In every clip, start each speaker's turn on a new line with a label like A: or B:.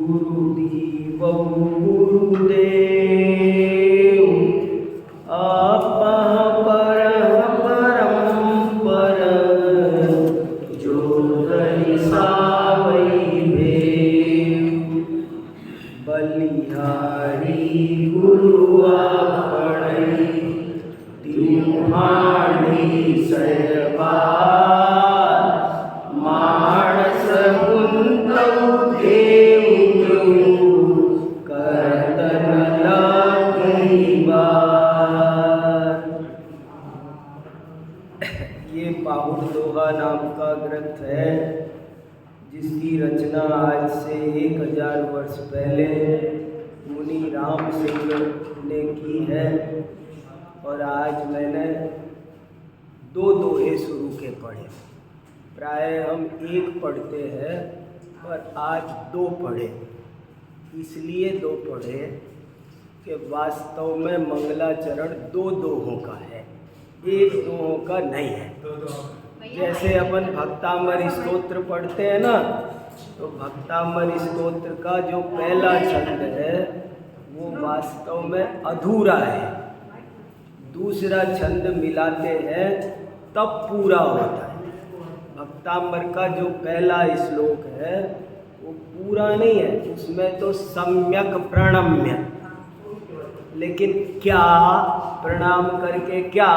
A: गुरुदेव गुरुदेव आपः परः परम्पर जो दरिसावै भेव बलिहारी गुरु आपणै तिम्हाड़ी सहबार मानस गुंतव देव करतन लगई बार। ये पाहुड़ दोहा नाम का ग्रंथ है जिसकी रचना आज से 1000 वर्ष पहले मुनि राम सिंह ने की है और आज मैंने 2 दोहे शुरू के पढ़े। प्राय हम 1 पढ़ते हैं पर आज 2 पढ़े। इसलिए 2 पढ़े कि वास्तव में मंगलाचरण 2 दोहों का है, 1 दोहों का नहीं है। जैसे अपन भक्तामर स्तोत्र पढ़ते हैं ना, तो भक्तामर स्तोत्र का जो पहला छंद है वो वास्तव में अधूरा है, दूसरा छंद मिलाते हैं तब पूरा होता है। भक्तामर का जो पहला श्लोक है वो पूरा नहीं है, उसमें तो सम्यक प्रणम्य, लेकिन क्या प्रणाम करके क्या,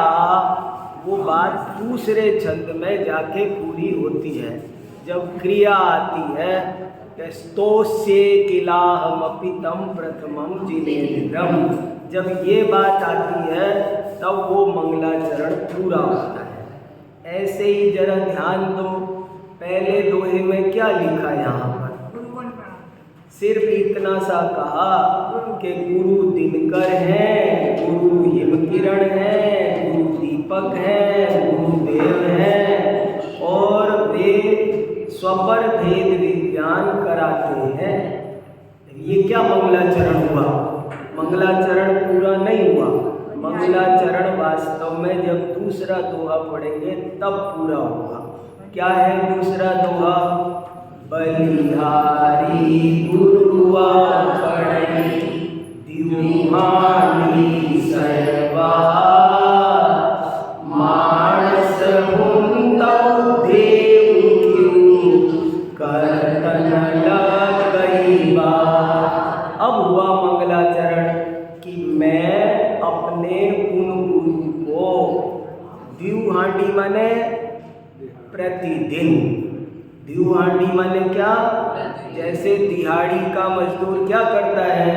A: वो बात दूसरे छंद में जाके पूरी होती है। जब क्रिया आती है स्तोष्ये किलाहमपि तं प्रथमं जिनेन्द्रम, जब ये बात आती है तब वो मंगलाचरण पूरा होता है। ऐसे ही जरा ध्यान दो, पहले दोहे में क्या लिखा यहाँ पर? सिर्फ इतना सा कहा कि गुरु दिनकर हैं, गुरु हिमकिरण हैं, गुरु दीपक हैं, गुरुदेव हैं और वे स्वपर भेद विज्ञान कराते हैं। ये क्या मंगलाचरण हुआ? मंगलाचरण पूरा नहीं हुआ। मंगलाचरण वास्तव में जब दूसरा दोहा पढ़ेंगे तब पूरा होगा। क्या है दूसरा दोहा? बलिहारी गुरु आपणै तिम्हाड़ी सहबार मानस गुंतव देव करतन लगई बार। अब हुआ मंगलाचरण कि मैं अपने उन गुरु को, द्विहांडी माने प्रतिदिन, द्विहांडी माने क्या? जैसे दिहाड़ी का मजदूर क्या करता है?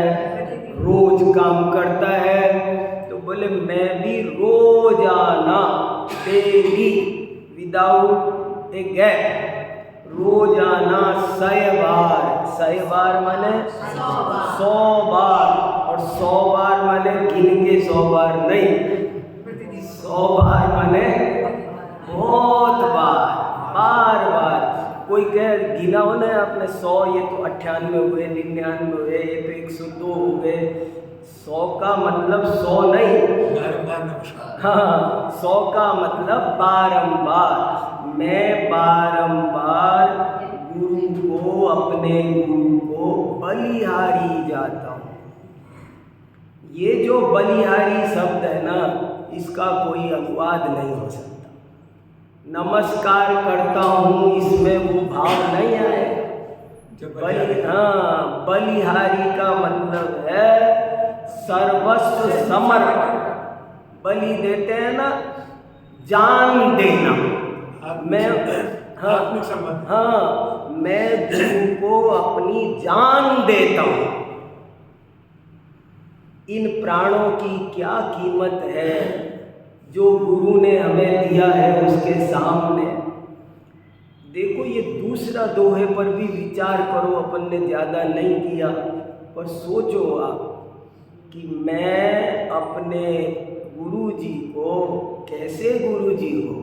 A: रोज काम करता है। तो बोले मैं भी रोजाना, डेली, विदाउट ए गैप, रोजाना 100 बार, 100 बार माने 100 बार, और 100 बार माने गिन के 100 बार नहीं, 100 बार माने बहुत बार, बार बार। कोई कहे गिना हो ना आपने 100, ये तो 98 हुए, 99 हुए, ये तो 102 हो गए। 100 का मतलब 100 नहीं, हाँ, 100 का मतलब बारंबार। मैं बारंबार गुरु को, अपने गुरु को बलिहारी जाता हूँ। ये जो बलिहारी शब्द है ना, इसका कोई अनुवाद नहीं हो सकता। नमस्कार करता हूँ इसमें वो भाव नहीं आएगा। हाँ, बलिहारी का मतलब है सर्वस्व समर्पण। बलि देते हैं ना, जान देना। मैं मैं गुरु को अपनी जान देता हूँ। इन प्राणों की क्या कीमत है जो गुरु ने हमें दिया है उसके सामने। देखो ये दूसरा दोहे पर भी विचार करो, अपन ने ज़्यादा नहीं किया, पर सोचो आप कि मैं अपने गुरु जी को, कैसे गुरु जी हो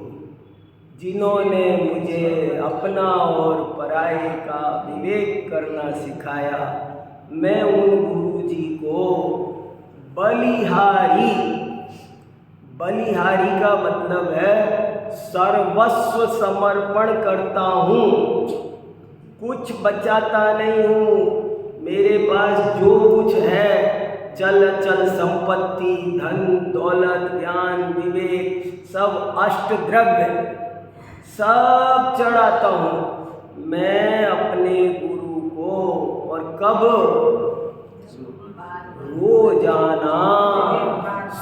A: जिन्होंने मुझे अपना और पराये का विवेक करना सिखाया, मैं उन गुरु जी को बलिहारी, बलिहारी का मतलब है सर्वस्व समर्पण करता हूँ, कुछ बचाता नहीं हूँ। मेरे पास जो कुछ है, चल अचल संपत्ति, धन दौलत, ज्ञान विवेक, सब अष्ट द्रव्य सब चढ़ाता हूँ मैं अपने गुरु को। और कब? रोजाना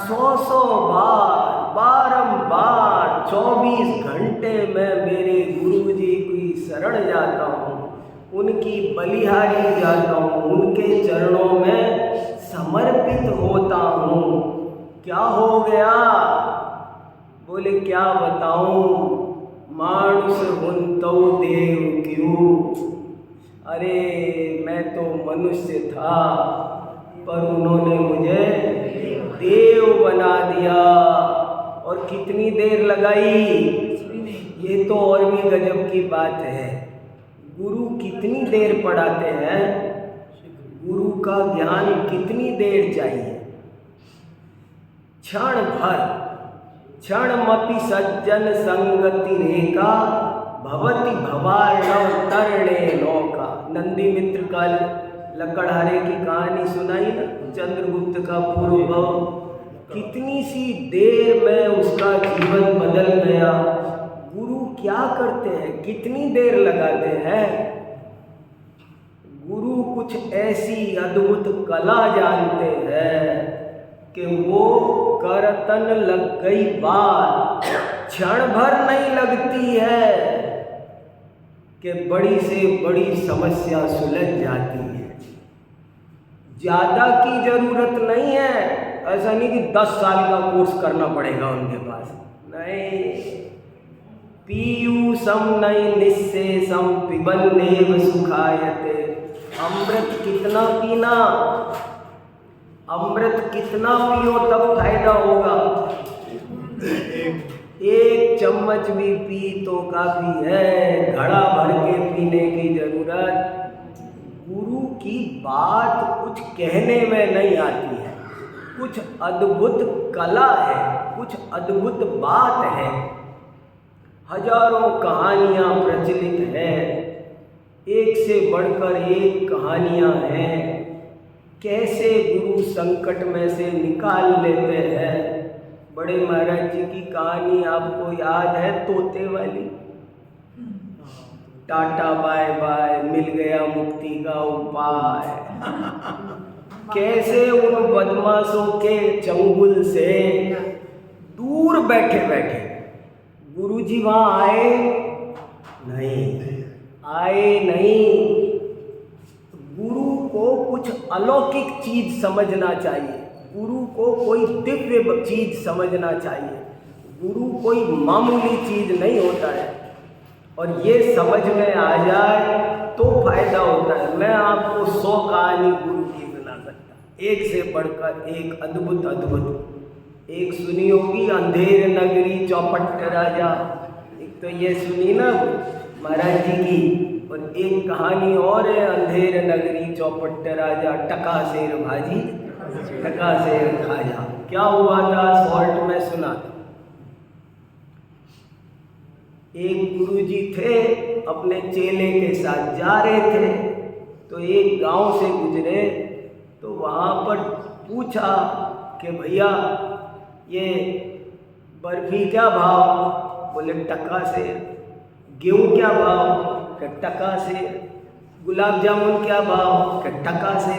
A: 100 बार, बारंबार 24 घंटे में मेरे गुरु जी की शरण जाता हूँ, उनकी बलिहारी जाता हूँ, उनके चरणों में समर्पित होता हूँ। क्या हो गया? बोले क्या बताऊँ, मानुष हुन तो देव क्यों। अरे मैं तो मनुष्य था, पर उन्होंने मुझे देव बना दिया। और कितनी देर लगाई, ये तो और भी गजब की बात है। गुरु कितनी देर पढ़ाते हैं, गुरु का ज्ञान कितनी देर चाहिए? क्षण भर, क्षणमपि सज्जन संगति रेखा, भवति भवार्णव तरणे नौका। नंदी मित्र का लकड़हारे की कहानी सुनाई ना, चंद्रगुप्त का पूर्व भव, कितनी सी देर में उसका जीवन बदल गया। गुरु क्या करते हैं, कितनी देर लगाते हैं? गुरु कुछ ऐसी अद्भुत कला जानते हैं कि वो करतन लग गई बात, क्षण भर नहीं लगती है कि बड़ी से बड़ी समस्या सुलझ जाती है। ज़्यादा की जरूरत नहीं है, ऐसा नहीं कि 10 साल का कोर्स करना पड़ेगा उनके पास, नहीं। पीयूषम नई निःशेषम पिबन्नेव सुखायते। अमृत कितना पीना, अमृत कितना पियो तब फायदा होगा। एक चम्मच भी पी तो काफ़ी है, घड़ा भर के पीने की जरूरत। गुरु की बात कुछ कहने में नहीं आती है, कुछ अद्भुत कला है, कुछ अद्भुत बात है। हजारों कहानियाँ प्रचलित हैं, एक से बढ़कर एक कहानियाँ हैं। कैसे गुरु संकट में से निकाल लेते हैं। बड़े महाराज जी की कहानी आपको याद है, तोते वाली? टाटा बाय बाय, मिल गया मुक्ति का उपाय। कैसे उन बदमाशों के चंगुल से दूर बैठे बैठे गुरुजी वहाँ आए नहीं। गुरु को कुछ अलौकिक चीज समझना चाहिए, गुरु को कोई दिव्य चीज समझना चाहिए। गुरु कोई मामूली चीज नहीं होता है, और ये समझ में आ जाए तो फायदा होता है। मैं आपको 100 कहानी गुरु की सुना सकता, एक से बढ़कर एक अद्भुत। एक सुनी होगी अंधेर नगरी चौपट राजा, एक तो ये सुनी ना महाराज जी की, और एक कहानी और है अंधेर नगरी चौपट राजा, टका शेर भाजी टका शेर खाजा। क्या हुआ था, शॉर्ट में सुना था। एक गुरुजी थे, अपने चेले के साथ जा रहे थे, तो एक गांव से गुजरे, तो वहाँ पर पूछा कि भैया ये बर्फी क्या भाव? बोले टका से। गेहूँ क्या भाव? कि टका से। गुलाब जामुन क्या भाव? कि टका से।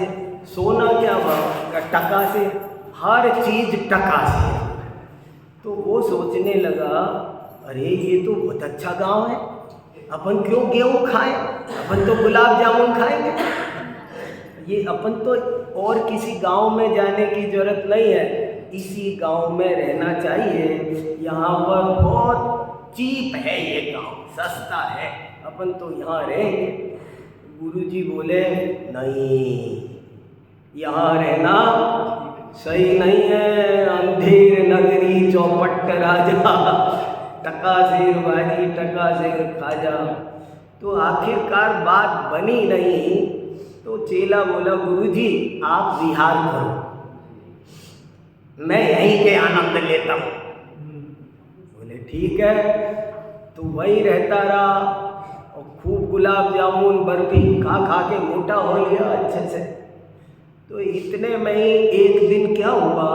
A: सोना क्या भाव? कि टका से। हर चीज़ टका से। तो वो सोचने लगा, अरे ये तो बहुत अच्छा गांव है, अपन क्यों गेहूँ खाएं, अपन तो गुलाब जामुन खाएंगे। ये अपन तो और किसी गांव में जाने की जरूरत नहीं है, इसी गांव में रहना चाहिए। यहाँ पर बहुत चीप है, ये गांव सस्ता है, अपन तो यहाँ रहेंगे। गुरुजी बोले नहीं, यहाँ रहना सही नहीं है। अंधेर नगरी चौपट राजा, टका शेर भाजी टका शेर खाजा। तो आखिरकार बात बनी नहीं, तो चेला बोला गुरुजी आप विहार करो, मैं यहीं के आनंद लेता हूँ। बोले ठीक है। तो वहीं रहता रहा, और खूब गुलाब जामुन बर्फी खा खा के मोटा हो लिया अच्छे से। तो इतने में ही एक दिन क्या हुआ,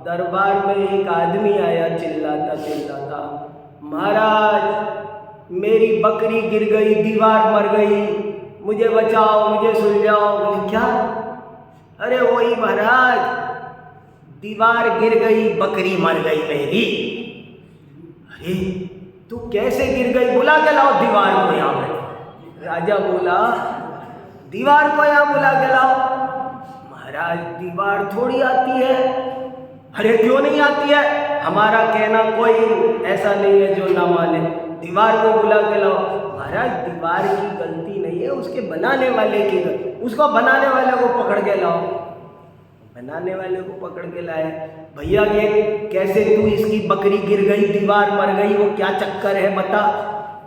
A: दरबार में एक आदमी आया चिल्लाता चिल्लाता, महाराज मेरी बकरी गिर गई, दीवार मर गई, मुझे बचाओ, मुझे सुलझाओ। बोले क्या? अरे वही महाराज, दीवार गिर गई, बकरी मर गई मेरी। अरे तू कैसे गिर गई? बुला के लाओ दीवार को यहाँ पे। राजा बोला दीवार को यहाँ बुला के लाओ। महाराज दीवार थोड़ी आती है। अरे क्यों नहीं आती है? हमारा कहना कोई ऐसा नहीं है जो ना माने, दीवार को बुला के लाओ। महाराज दीवार की गलती नहीं है, उसके बनाने वाले की गलती। उसको बनाने वाले को पकड़ के लाओ। बनाने वाले को पकड़ के लाए। भैया ये कैसे तू, इसकी बकरी गिर गई, दीवार मर गई, वो क्या चक्कर है बता,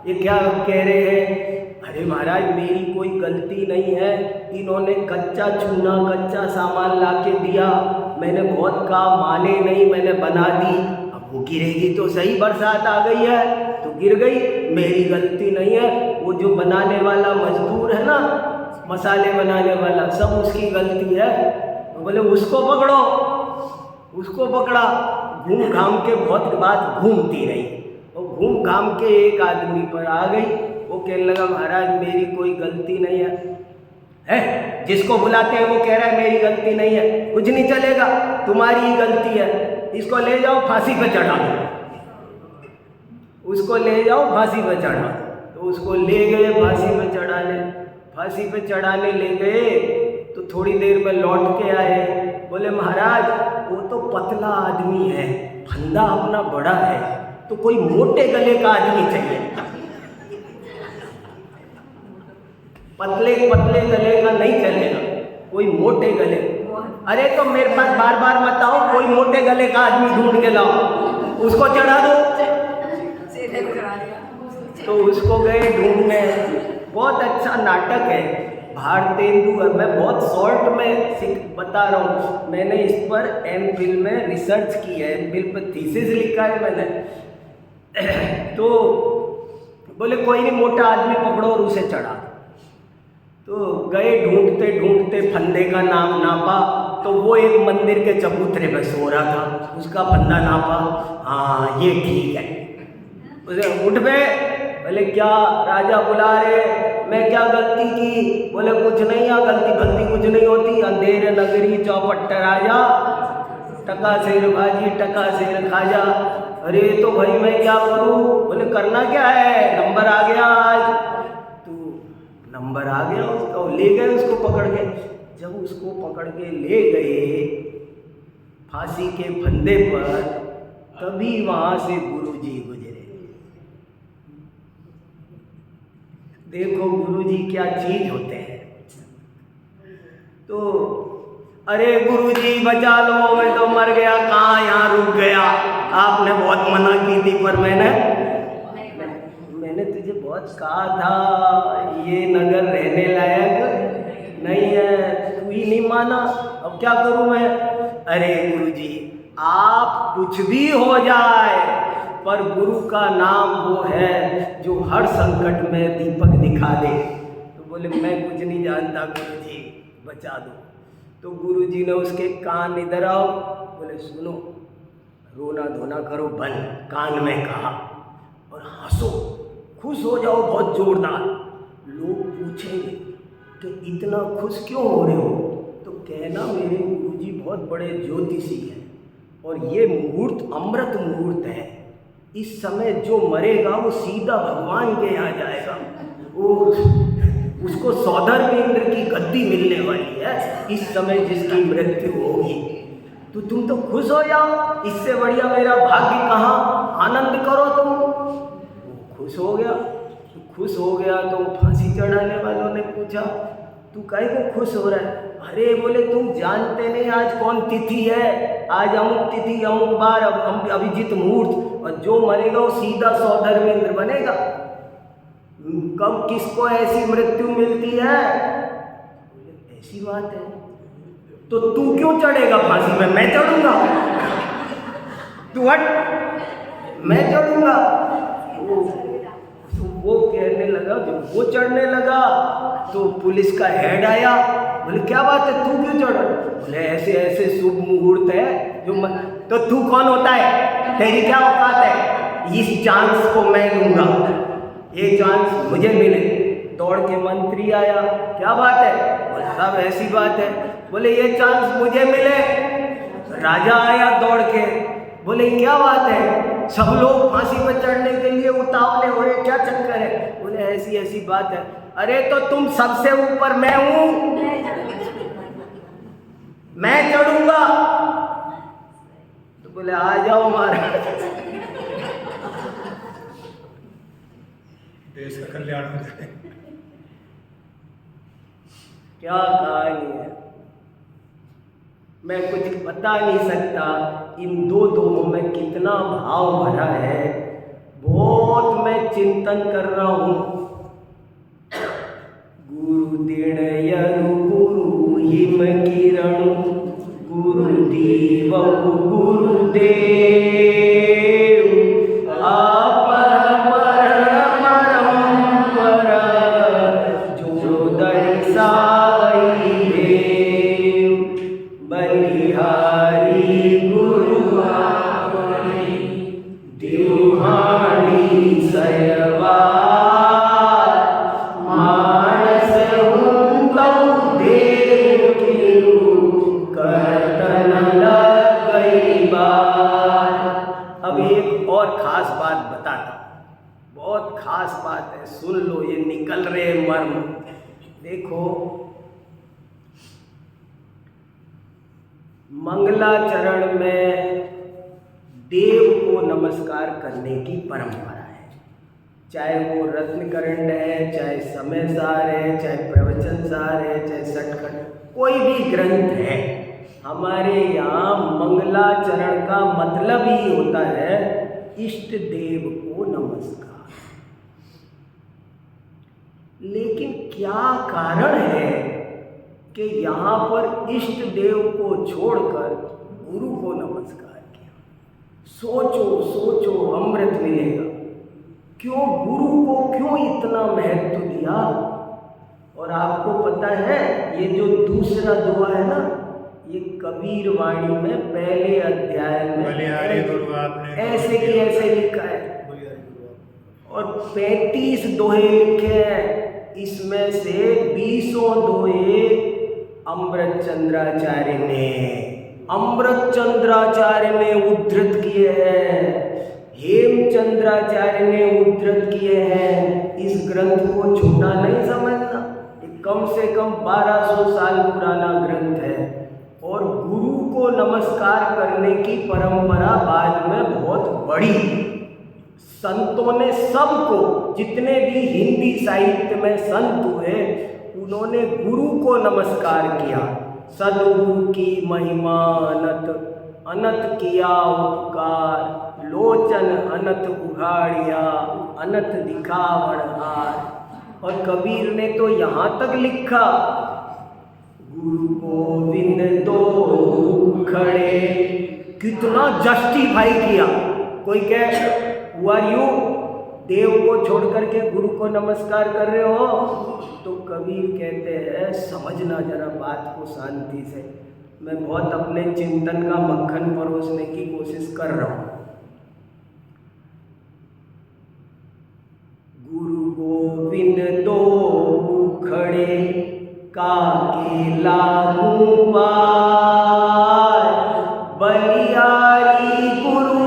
A: ये क्या कह रहे हैं? अरे महाराज मेरी कोई गलती नहीं है, इन्होंने कच्चा चूना कच्चा सामान ला के दिया, मैंने बहुत कहा माने नहीं, मैंने बना दी। अब वो गिरेगी तो सही, बरसात आ गई है तो गिर गई, मेरी गलती नहीं है। वो जो बनाने वाला मजदूर है ना, मसाले बनाने वाला, सब उसकी गलती है। तो बोले उसको पकड़ो। उसको पकड़ा, घूम घाम के बहुत बात घूमती रही, और घूम घाम के एक आदमी पर आ गई। वो कहने लगा महाराज मेरी कोई गलती नहीं है, जिसको बुलाते हैं वो कह रहा है मेरी गलती नहीं है, कुछ नहीं चलेगा, तुम्हारी ही गलती है, इसको ले जाओ फांसी पे चढ़ा दो, उसको ले जाओ फांसी पे चढ़ा दो। तो उसको ले गए फांसी पे चढ़ाने। फांसी पे चढ़ाने ले गए तो थोड़ी देर में लौट के आए। बोले महाराज वो तो पतला आदमी है, फंदा अपना बड़ा है, तो कोई मोटे गले का आदमी चाहिए, पतले पतले गले का नहीं चलेगा, कोई मोटे गले। अरे तो मेरे पास बार बार मत आओ, कोई मोटे गले का आदमी ढूंढ के लाओ, उसको चढ़ा दो। तो उसको गए ढूंढने। बहुत अच्छा नाटक है भारतेंदु, मैं बहुत शॉर्ट में बता रहा हूँ, मैंने इस पर एमफिल में रिसर्च की है, एमफिल पर थीसिस लिखा है मैंने। तो बोले कोई नहीं, मोटा आदमी पकड़ो और उसे चढ़ा। तो गए ढूंढते ढूंढते, फंदे का नाम नापा, तो वो एक मंदिर के चबूतरे पे सो रहा था, उसका फंदा नापा, हाँ ये ठीक है। उसे उठ गए। बोले क्या राजा बुला रहे, मैं क्या गलती की? बोले कुछ नहीं, यहाँ गलती गलती कुछ नहीं होती, अंधेर नगरी चौपट राजा, टका शेर भाजी टका शेर खाजा। अरे तो भाई मैं क्या करूँ? बोले करना क्या है, नंबर आ गया आज। तो नंबर आ गया उसका, ले गए उसको पकड़ के। जब उसको पकड़ के ले गए फांसी के फंदे पर, तभी वहाँ से गुरुजी गुजरे। देखो गुरुजी क्या चीज होते हैं। तो अरे गुरुजी बचा लो, मैं तो मर गया, कहाँ यहाँ रुक गया, आपने बहुत मना की थी, पर मैंने तुझे बहुत कहा था ये नगर रहने लायक नहीं है, तू ही नहीं माना, अब क्या करूं मैं? अरे गुरुजी आप कुछ भी हो जाए, पर गुरु का नाम वो है जो हर संकट में दीपक दिखा दे। तो बोले मैं कुछ नहीं जानता गुरुजी, बचा दो। तो गुरुजी ने उसके कान इधर आओ, बोले सुनो, रोना धोना करो बंद, कान में कहा, और हंसो, खुश हो जाओ बहुत जोरदार। लोग पूछेंगे कि इतना खुश क्यों हो रहे हो? तो कहना मेरे गुरुजी बहुत बड़े ज्योतिषी हैं, और ये मुहूर्त अमृत मुहूर्त है, इस समय जो मरेगा वो सीधा भगवान के यहाँ जाएगा, वो उसको सौधर्मेंद्र की गद्दी मिलने वाली है इस समय जिसकी मृत्यु होगी। तो तुम तो खुश हो जाओ, इससे बढ़िया मेरा भाग्य कहाँ, आनंद करो तुम। वो खुश हो गया। तो खुश हो गया तो फांसी चढ़ाने वालों ने पूछा तू काहे को खुश हो रहा है? अरे बोले तुम जानते नहीं आज कौन तिथि है, आज अमुक तिथि अमुक बार अभिजीत मुहूर्त, और जो मरेगा वो सीधा सौधर्मेंद्र बनेगा। कब किसको ऐसी मृत्यु मिलती है? बोले ऐसी बात है, तो तू क्यों चढ़ेगा फांसी में? मैं चढ़ूंगा, तू हट, मैं चढ़ूंगा। वो कहने लगा लगा। जब वो चढ़ने लगा तो पुलिस का हेड आया। बोले क्या बात है, तू क्यों चढ़? बोले ऐसे ऐसे शुभ मुहूर्त है जो तो तू कौन होता है, तेरी क्या औकात है, इस चांस को मैं लूंगा, ये चांस मुझे मिले। दौड़ के मंत्री आया, क्या बात है? बोले साहब ऐसी बात है। बोले ये चांस मुझे मिले। राजा आया दौड़ के, बोले क्या बात है, सब लोग फांसी पर चढ़ने के लिए उतावले हो रहे, क्या चक्कर है? बोले ऐसी ऐसी बात है। अरे तो तुम सबसे ऊपर मैं हूं, मैं चढ़ूंगा। तो बोले आ जाओ महाराज,
B: देश का कल्याण हो जाए।
A: क्या कहानी है, मैं कुछ बता नहीं सकता। इन दो दोहों में कितना भाव भरा है, बहुत मैं चिंतन कर रहा हूं। गुरु दीण यरु गुरु हिम किरण, गुरु दीव गुरुदेव, अपर परम जो दर्शाई देव, बलिहारी गुरु आपनी, दिव्हाणी सयवा, मानस हूँ तऊ देव किरु, करतन लग गई बात। अब एक और खास बात बताता, बहुत खास बात है, सुन लो, ये निकल रहे मर्म। देखो, मंगलाचरण में देव को नमस्कार करने की परंपरा है। चाहे वो रत्नकरंड है, चाहे समय सार है, चाहे प्रवचन सार है, चाहे सटखंड, कोई भी ग्रंथ है, हमारे यहाँ मंगलाचरण का मतलब ही होता है इष्ट देव को नमस्कार। लेकिन क्या कारण है कि यहाँ पर इष्ट देव को छोड़कर गुरु को नमस्कार किया? सोचो सोचो, अमृत मिलेगा। क्यों गुरु को क्यों इतना महत्व दिया? और आपको पता है, ये जो दूसरा दुआ है ना, ये कबीर वाणी में पहले अध्याय में ऐसे की ऐसे लिखा है, और 35 दोहे लिखे हैं। इसमें से 20 दोहे अमृत चंद्राचार्य ने उद्धृत किए हैं, हेमचंद्राचार्य ने उद्धृत किए हैं। इस ग्रंथ को छोटा नहीं समझना, ये कम से कम 1200 साल पुराना ग्रंथ है। और गुरु को नमस्कार करने की परंपरा बाद में बहुत बड़ी। संतों ने सबको, जितने भी हिंदी साहित्य में संत हुए, उन्होंने गुरु को नमस्कार किया। सदगुरु की महिमा अनंत, अनंत किया उपकार, लोचन अनंत उघाड़िया, अनंत दिखावण हार। और कबीर ने तो यहाँ तक लिखा, गुरु गोविंद दो खड़े। कितना जस्टिफाई किया। कोई कहे Who are you? देव को छोड़ करके गुरु को नमस्कार कर रहे हो? तो कबीर कहते हैं, समझना जरा बात को शांति से, मैं बहुत अपने चिंतन का मक्खन परोसने की कोशिश कर रहा हूँ। गुरु गोविंद दो खड़े, काके लागू पार, बलियारी गुरु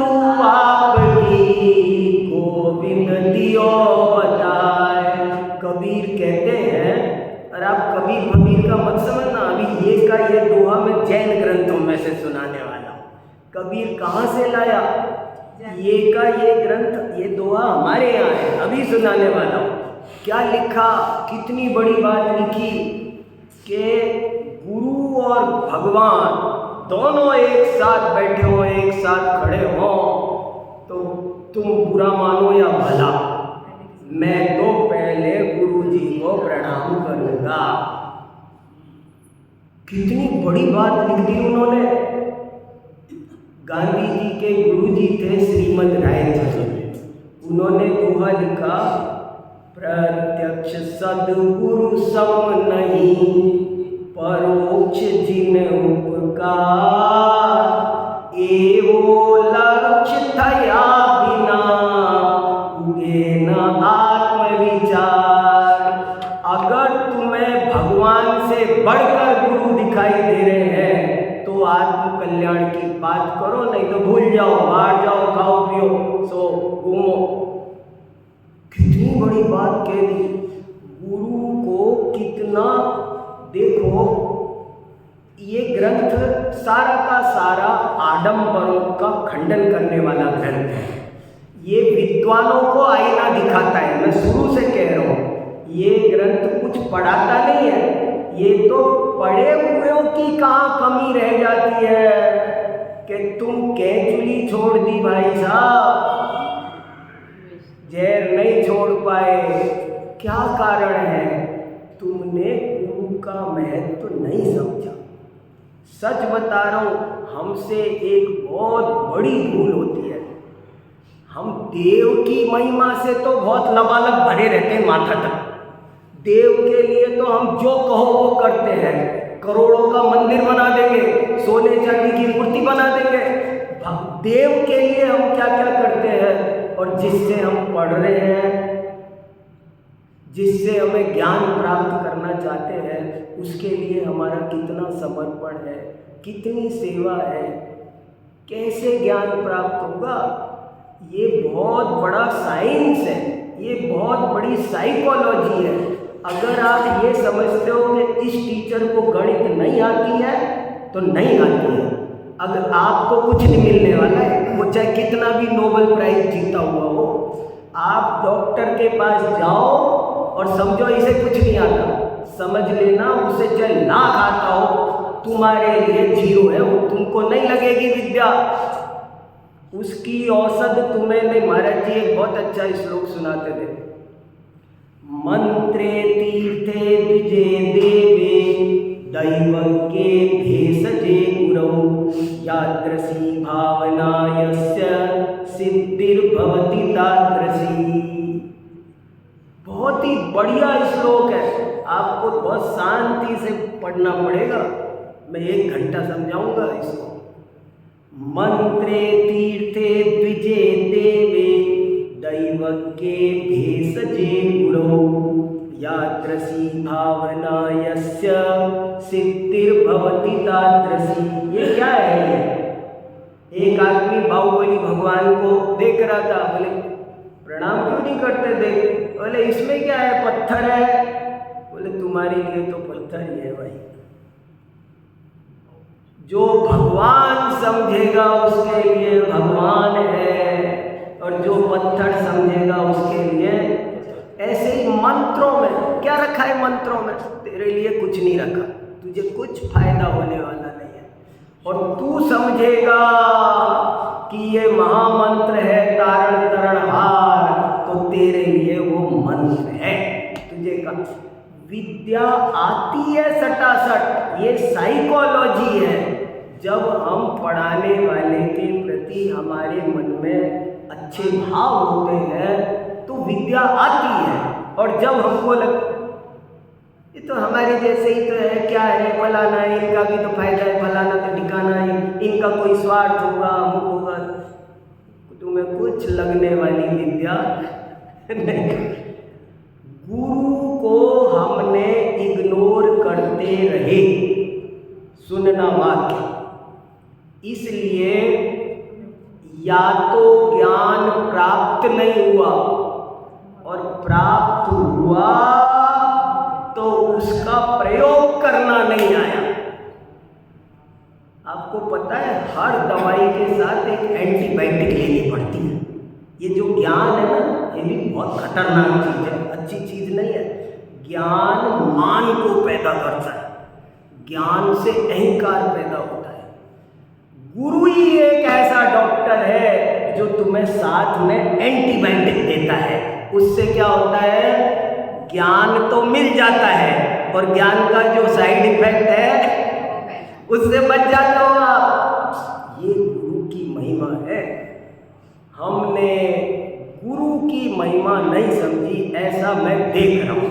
A: गोविंद दियो बताए। कबीर कहते हैं, और आप कबीर फबीर का मत समझना, अभी ये का ये दोहा मैं जैन ग्रंथों में से सुनाने वाला हूँ। कबीर कहाँ से लाया ये का ये ग्रंथ, ये दोहा हमारे यहाँ है, अभी सुनाने वाला हूँ। क्या लिखा, कितनी बड़ी बात लिखी कि गुरु और भगवान दोनों एक साथ बैठे हो, एक साथ खड़े हो, तो तुम बुरा मानो या भला, मैं तो पहले गुरु जी को प्रणाम करूंगा। कितनी बड़ी बात लिख दी उन्होंने। गांधी जी के गुरु जी थे श्रीमद राय जी, उन्होंने दोहा लिखा, प्रत्यक्ष सद्गुरु सम नहीं, परोक्ष जिन उपकार, एवो लक्ष्य थया बिना उगे न आत्मविचार। अगर तुम्हें भगवान से बढ़कर गुरु दिखाई दे रहे हैं तो आत्म कल्याण की बात करो, नहीं तो भूल जाओ, बाहर जाओ, खाओ पियो, सो घूमो। कितनी बड़ी बात कह दी। गुरु को कितना, देखो ये ग्रंथ सारा का सारा आडंबरों का खंडन करने वाला ग्रंथ है। ये विद्वानों को आईना दिखाता है, मैं शुरू से कह रहा हूँ। ये ग्रंथ कुछ पढ़ाता नहीं है, ये तो पढ़े हुए की कहाँ कमी रह जाती है कि तुम कैचुली छोड़ दी भाई साहब, जहर नहीं छोड़ पाए। क्या कारण है? तुमने गुरु का महत्व तो नहीं समझा। सच बता रहा हूँ, हमसे एक बहुत बड़ी भूल होती है। हम देव की महिमा से तो बहुत लबालब भरे रहते हैं माथा तक। देव के लिए तो हम जो कहो वो करते हैं, करोड़ों का मंदिर बना देंगे, सोने चांदी की मूर्ति बना देंगे। देव के लिए हम क्या क्या करते हैं, और जिससे हम पढ़ रहे हैं, जिससे हमें ज्ञान प्राप्त करना चाहते हैं, उसके लिए हमारा कितना समर्पण है, कितनी सेवा है, कैसे ज्ञान प्राप्त होगा। ये बहुत बड़ा साइंस है, ये बहुत बड़ी साइकोलॉजी है। अगर आप ये समझते हो कि इस टीचर को गणित नहीं आती है तो नहीं आती है, अगर आपको कुछ नहीं मिलने वाला है, वो चाहे कितना भी नोबेल प्राइज जीता हुआ हो। आप डॉक्टर के पास जाओ और समझो इसे कुछ नहीं आता, समझ लेना उसे चाहे लाख आता हो, तुम्हारे लिए जीरो है, वो तुमको नहीं लगेगी विद्या, उसकी औसत तुम्हें नहीं। महाराज जी एक बहुत अच्छा श्लोक सुनाते थे, मंत्रे तीर्थे द्विजे देवे दैवज्ञे भेषजे गुरौ यादृशी भावना यस्य सिद्धिर्भवति तादृशी। बहुत ही बढ़िया श्लोक है, आपको बहुत शांति से पढ़ना पड़ेगा, मैं 1 घंटा समझाऊंगा इसको। मंत्रे तीर्थे द्विजे देवे दैवज्ञे भेषजे गुरौ यादृशी भावना यस्य सिद्धिर्भवति तादृशी। ये क्या है? एक आदमी बाहुबली भगवान को देख रहा था, बोले प्रणाम क्यों नहीं करते? देख, बोले इसमें क्या है, पत्थर है। बोले तुम्हारे लिए तो पत्थर ही है भाई, जो भगवान समझेगा उसके लिए भगवान है, और जो पत्थर समझेगा उसके लिए। ऐसे ही मंत्रों में क्या रखा है? मंत्रों में तेरे लिए कुछ नहीं रखा, तुझे कुछ फायदा होने वाला नहीं है, और तू समझेगा कि ये महामंत्र है तारण तरणहार, तो तेरे लिए वो मंत्र है। तुझे का विद्या आती है सटासट, ये साइकोलॉजी है। जब हम पढ़ाने वाले के प्रति हमारे मन में अच्छे भाव होते हैं तो विद्या आती है, और जब हमको ये तो हमारे जैसे ही तो है, क्या है, फलाना है, इनका भी तो फायदा है, फलाना तो ठिकाना है, इनका कोई स्वार्थ होगा, अमुक होगा, तुम्हें कुछ लगने वाली विद्या नहीं। गुरु को हमने इग्नोर करते रहे, सुनना वाक्य, इसलिए या तो ज्ञान प्राप्त नहीं हुआ, और प्राप्त हुआ तो उसका प्रयोग करना नहीं आया। आपको पता है हर दवाई के साथ एक एंटीबायोटिक लेनी पड़ती है। ये जो ज्ञान है ना, ये भी बहुत खतरनाक चीज़ है, अच्छी चीज़ नहीं है। ज्ञान मान को पैदा करता है, ज्ञान से अहंकार पैदा होता है। गुरु ही एक ऐसा डॉक्टर है जो तुम्हें साथ में एंटीबायोटिक देता है। उससे क्या होता है, ज्ञान तो मिल जाता है, और ज्ञान का जो साइड इफेक्ट है उससे बच जाते हो आप। ये गुरु की महिमा है। हमने गुरु की की महिमा नहीं समझी, ऐसा मैं देख रहा हूँ।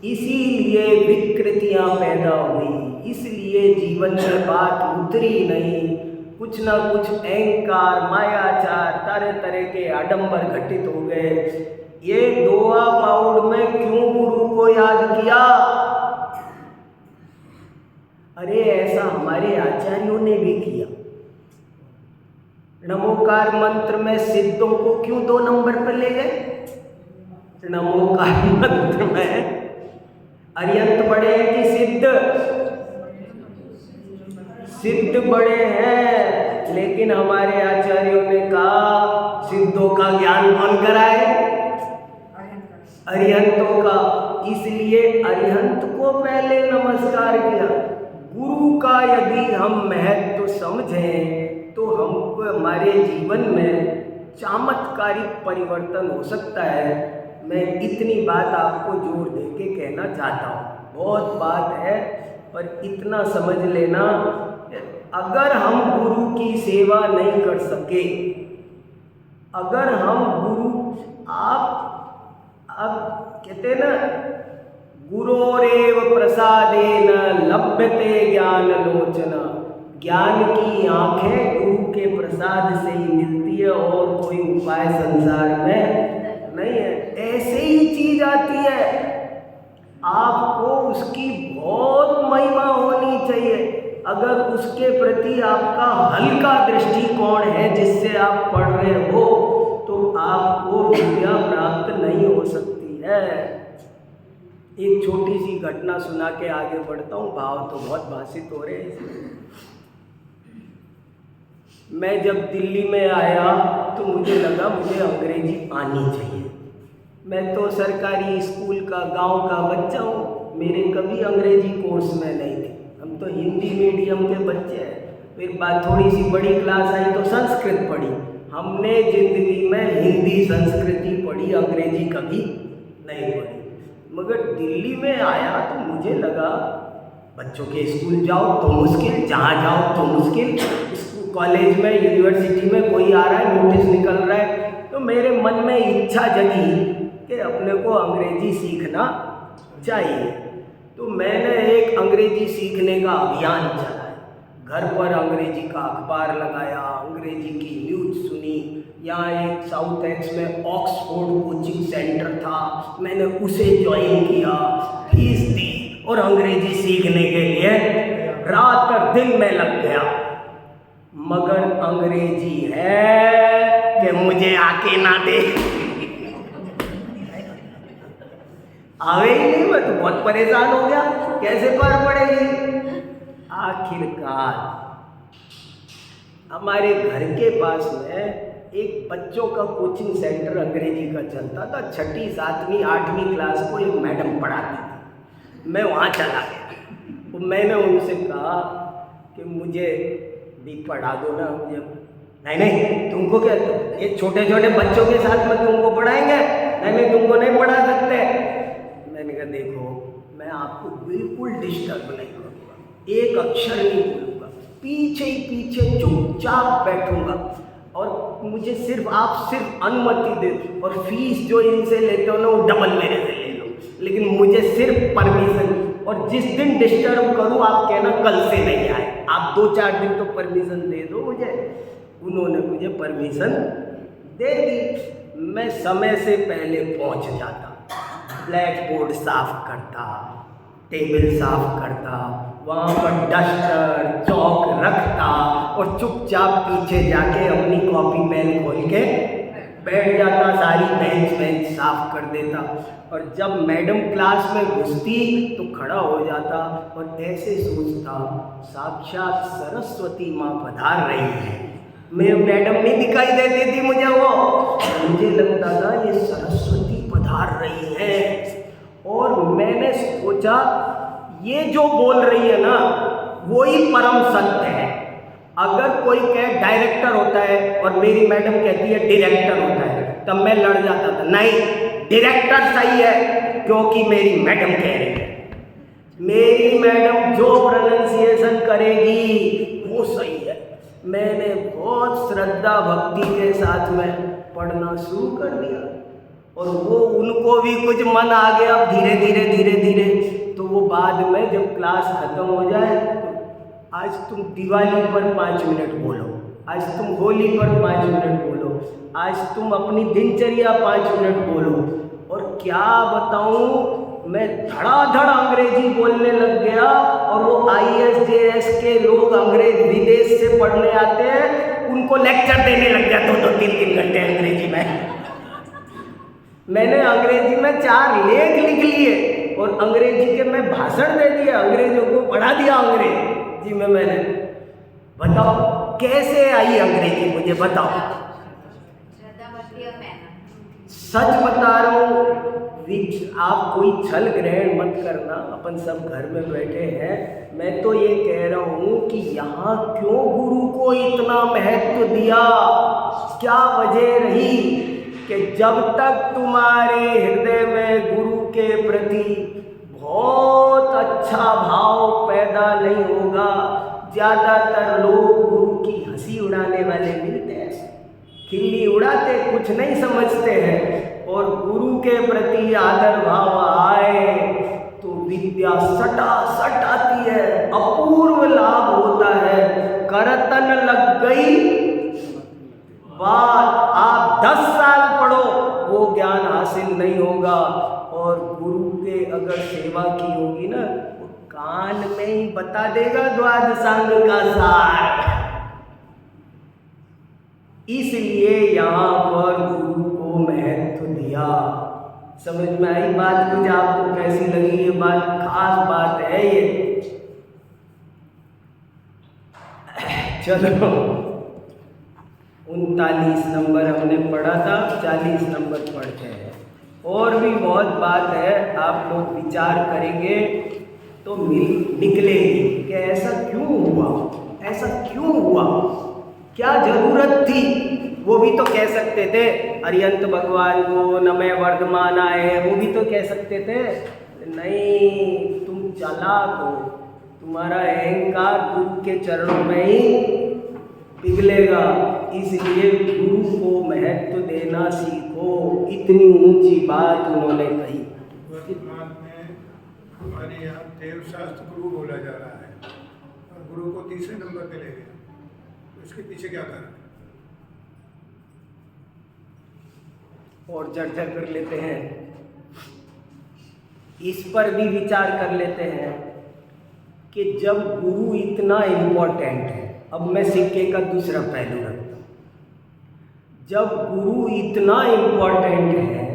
A: इसीलिए विकृतियाँ पैदा हुई, इसलिए जीवन में बात उतरी नहीं। कुछ ना कुछ अहंकार, मायाचार, तरह तरह के आडंबर घटित हो गए। ये दोआ पाउड में क्यों गुरु को याद किया? अरे ऐसा हमारे आचार्यों ने भी किया। नमोकार मंत्र में सिद्धों को क्यों 2 नंबर पर ले गए? नमोकार मंत्र में अरिहंत बड़े हैं कि सिद्ध? सिद्ध बड़े हैं, लेकिन हमारे आचार्यों ने कहा सिद्धों का ज्ञान कौन कराए? अरिहंतों का। इसलिए अरिहंत को पहले नमस्कार किया। गुरु का यदि हम महत्व समझें तो हमको हमारे जीवन में चमत्कारिक परिवर्तन हो सकता है। मैं इतनी बात आपको जोर दे के कहना चाहता हूँ। बहुत बात है पर इतना समझ लेना, अगर हम गुरु की सेवा नहीं कर सके, अगर हम गुरु, आप कहते हैं ना, गुरोरेव प्रसादेन लभ्यते ज्ञान लोचना। ज्ञान की आंखें गुरु के प्रसाद से ही मिलती है और कोई उपाय संसार में नहीं है। ऐसे ही चीज आती है, आपको उसकी बहुत महिमा होनी चाहिए। अगर उसके प्रति आपका हल्का दृष्टिकोण है जिससे आप पढ़ रहे हो तो आपको विद्या प्राप्त नहीं हो सकती है। एक छोटी सी घटना सुना के आगे बढ़ता हूँ, भाव तो बहुत भाषित हो रहे हैं। मैं जब दिल्ली में आया तो मुझे लगा मुझे अंग्रेजी आनी चाहिए। मैं तो सरकारी स्कूल का गांव का बच्चा हूँ, मेरे कभी अंग्रेजी कोर्स में नहीं थे। हम तो हिंदी मीडियम के बच्चे हैं। फिर बात थोड़ी सी बड़ी क्लास आई तो संस्कृत पढ़ी। हमने जिंदगी में हिंदी संस्कृति पढ़ी, अंग्रेजी कभी नहीं पढ़ी। मगर दिल्ली में आया तो मुझे लगा बच्चों के स्कूल जाओ तो मुश्किल, जहाँ जाओ तो मुश्किल, कॉलेज में यूनिवर्सिटी में कोई आ रहा है, नोटिस निकल रहा है। तो मेरे मन में इच्छा जगी कि अपने को अंग्रेजी सीखना चाहिए। तो मैंने एक अंग्रेजी सीखने का अभियान चलाया। घर पर अंग्रेजी का अखबार लगाया, अंग्रेजी की न्यूज़ सुनी। यहाँ एक साउथ एक्स में ऑक्सफोर्ड कोचिंग सेंटर था, मैंने उसे ज्वाइन किया, फीस दी और अंग्रेजी सीखने के लिए रात और दिन में लग गया। मगर अंग्रेजी है कि मुझे आके ना दे, आवे ही नहीं। मैं तो बहुत परेशान हो गया, कैसे पार पड़ेगी। आखिरकार हमारे घर के पास में एक बच्चों का कोचिंग सेंटर अंग्रेजी का चलता था। 6ठी 7वीं 8वीं क्लास को एक मैडम पढ़ाती थी। मैं वहाँ चला गया तो मैंने उनसे कहा कि मुझे भी पढ़ा दो ना। मुझे नहीं तुमको क्या, ये छोटे छोटे बच्चों के साथ में तुमको पढ़ाएंगे? नहीं तुमको नहीं पढ़ा सकते। मैंने कहा देखो, मैं आपको बिल्कुल डिस्टर्ब नहीं करूँगा, एक अक्षर नहीं बोलूँगा, पीछे ही पीछे चुपचाप बैठूंगा और मुझे आप सिर्फ अनुमति दे दो और फीस जो इनसे लेते हो ना वो डबल मेरे से ले लो, लेकिन मुझे सिर्फ परमिशन। और जिस दिन डिस्टर्ब करूँ आप कहना कल से नहीं आए, आप 2-4 दिन तो परमिशन दे दो मुझे। उन्होंने मुझे परमिशन दे दी। मैं समय से पहले पहुंच जाता, ब्लैक बोर्ड साफ करता, टेबल साफ करता, वहाँ पर डस्टर चौक रखता और चुपचाप पीछे जाके अपनी कॉपी पेन खोल के बैठ जाता, सारी बेंच साफ कर देता। और जब मैडम क्लास में घुसती तो खड़ा हो जाता और ऐसे सोचता साक्षात सरस्वती माँ पधार रही है। मैं मैडम नहीं दिखाई देती थी मुझे, वो मुझे लगता था ये सरस्वती पधार रही है। और मैंने सोचा ये जो बोल रही है ना वो ही परम सत्य है। अगर कोई कहे डायरेक्टर होता है और मेरी मैडम कहती है डायरेक्टर होता है, तब मैं लड़ जाता था, नहीं डायरेक्टर सही है क्योंकि मेरी मैडम कह रही है। मेरी मैडम जो प्रोनाउंसिएशन करेगी वो सही है। मैंने बहुत श्रद्धा भक्ति के साथ में पढ़ना शुरू कर दिया। और वो उनको भी कुछ मन आ गया धीरे धीरे। तो वो बाद में जब क्लास खत्म हो जाए तो आज तुम दिवाली पर 5 मिनट बोलो, आज तुम होली पर 5 मिनट बोलो, आज तुम अपनी दिनचर्या 5 मिनट बोलो। और क्या बताऊं, मैं धड़ाधड़ अंग्रेजी बोलने लग गया। और वो ISJS के लोग अंग्रेज विदेश से पढ़ने आते हैं, उनको लेक्चर देने लग गया 2-3 घंटे अंग्रेजी में। मैंने अंग्रेजी में 4 लेख लिख लिए और अंग्रेजी के मैं भाषण दे दिया, अंग्रेजों को पढ़ा दिया अंग्रेजी में मैंने। बताओ कैसे आई अंग्रेजी, मुझे बताओ। सच बता रहा हूँ, आप कोई छल ग्रहण मत करना, अपन सब घर में बैठे हैं। मैं तो ये कह रहा हूँ कि यहाँ क्यों गुरु को इतना महत्व दिया, क्या वजह रही कि जब तक तुम्हारे हृदय में गुरु के प्रति बहुत अच्छा भाव पैदा नहीं होगा, ज़्यादातर लोग गुरु की हंसी उड़ाने वाले मिलते हैं, खिल्ली उड़ाते, कुछ नहीं समझते हैं। और गुरु के प्रति आदर भाव आए तो विद्या सटासट आती है, अपूर्व लाभ होता है। करतन लग गई बात, आप 10 साल पढ़ो वो ज्ञान हासिल नहीं होगा। और गुरु के अगर सेवा की होगी ना, वो कान में ही बता देगा द्वादशांग का सार। इसलिए यहाँ पर गुरु को महत्व दिया। समझ में आई बात? कुछ आपको कैसी लगी ये बात? खास बात है ये। चलो 39 नंबर हमने पढ़ा था, 40 नंबर पढ़ते हैं। और भी बहुत बात है, आप लोग विचार करेंगे तो निकलेगी कि ऐसा क्यों हुआ, ऐसा क्यों हुआ, क्या जरूरत थी। वो भी तो कह सकते थे अरिहंत भगवान को नमः वर्धमानाय, वो भी तो कह सकते थे। नहीं, तुम चालाक हो, तुम्हारा अहंकार गुरु के चरणों में ही पिघलेगा। इसलिए गुरु को महत्व देना सीखो। इतनी ऊंची बात उन्होंने कही।
B: वर्तमान में हमारे यहाँ देव शास्त्र गुरु बोला जा रहा है और गुरु को तीसरे नंबर पे ले गया, इसके पीछे क्या कारण है?
A: और चर्चा कर लेते हैं, इस पर भी विचार कर लेते हैं कि जब गुरु इतना इम्पोर्टेंट है, अब मैं सिक्के का दूसरा पहलू रखता हूँ। जब गुरु इतना इम्पोर्टेंट है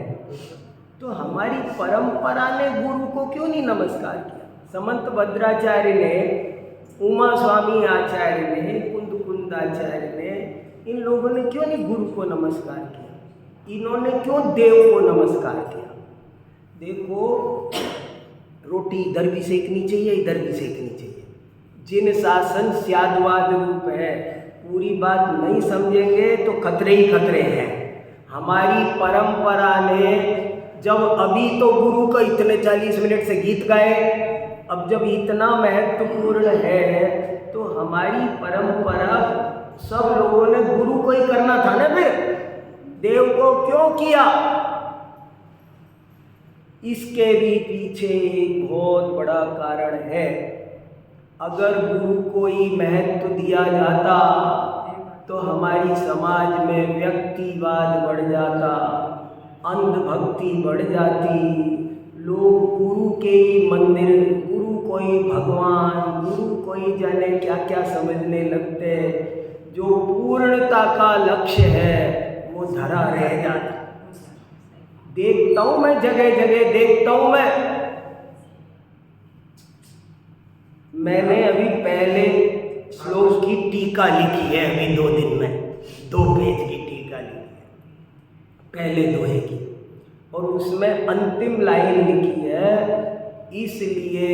A: तो हमारी परंपरा ने गुरु को क्यों नहीं नमस्कार किया? समंत भद्राचार्य ने, उमा स्वामी आचार्य ने, कुंद आचार्य ने, इन लोगों ने क्यों नहीं गुरु को नमस्कार किया? इन्होंने क्यों देव को नमस्कार किया? देखो, रोटी इधर भी सेकनी चाहिए, इधर भी सेकनी चाहिए। जिन शासन स्यादवाद रूप है, पूरी बात नहीं समझेंगे तो खतरे ही खतरे हैं। हमारी परंपरा ने जब अभी तो गुरु का इतने 40 मिनट से गीत गाए, अब जब इतना महत्वपूर्ण है तो हमारी परंपरा सब लोगों ने गुरु को ही करना था ना, फिर देव को क्यों किया? इसके भी पीछे एक बहुत बड़ा कारण है। अगर गुरु को ही महत्व दिया जाता तो हमारी समाज में व्यक्तिवाद बढ़ जाता, अंधभक्ति बढ़ जाती, लोग गुरु के ही मंदिर, गुरु को ही भगवान, गुरु को ही जाने क्या क्या समझने लगते। जो पूर्णता का लक्ष्य है वो धरा रह जाता। देखता हूं मैं, जगह जगह देखता हूं मैंने अभी पहले श्लोक की टीका लिखी है, अभी 2 दिन में 2 पेज की टीका लिखी है, पहले दोहे की, और उसमें अंतिम लाइन लिखी है, इसलिए